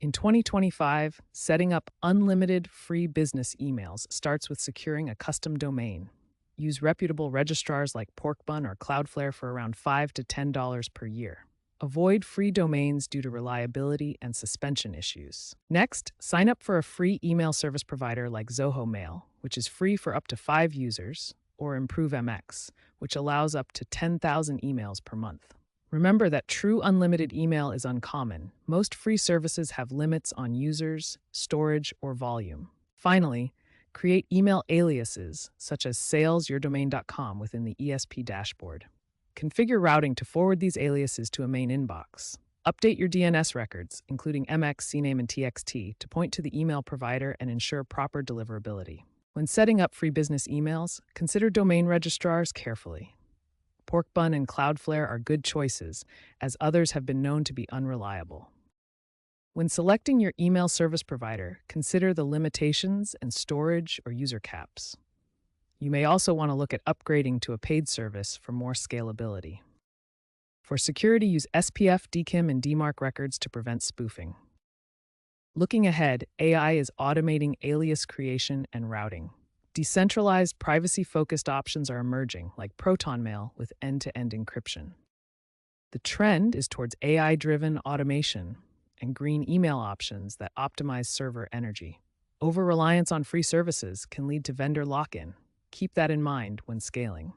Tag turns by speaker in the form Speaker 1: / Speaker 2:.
Speaker 1: In 2025, setting up unlimited free business emails starts with securing a custom domain. Use reputable registrars like Porkbun or Cloudflare for around $5 to $10 per year. Avoid free domains due to reliability and suspension issues. Next, sign up for a free email service provider like Zoho Mail, which is free for up to 5 users, or ImproveMX, which allows up to 10,000 emails per month. Remember that true unlimited email is uncommon. Most free services have limits on users, storage, or volume. Finally, create email aliases such as salesyourdomain.com within the ESP dashboard. Configure routing to forward these aliases to a main inbox. Update your DNS records, including MX, CNAME, and TXT, to point to the email provider and ensure proper deliverability. When setting up free business emails, consider domain registrars carefully. Porkbun and Cloudflare are good choices, as others have been known to be unreliable. When selecting your email service provider, consider the limitations and storage or user caps. You may also want to look at upgrading to a paid service for more scalability. For security, use SPF, DKIM, and DMARC records to prevent spoofing. Looking ahead, AI is automating alias creation and routing. Decentralized, privacy-focused options are emerging, like ProtonMail with end-to-end encryption. The trend is towards AI-driven automation and green email options that optimize server energy. Over-reliance on free services can lead to vendor lock-in. Keep that in mind when scaling.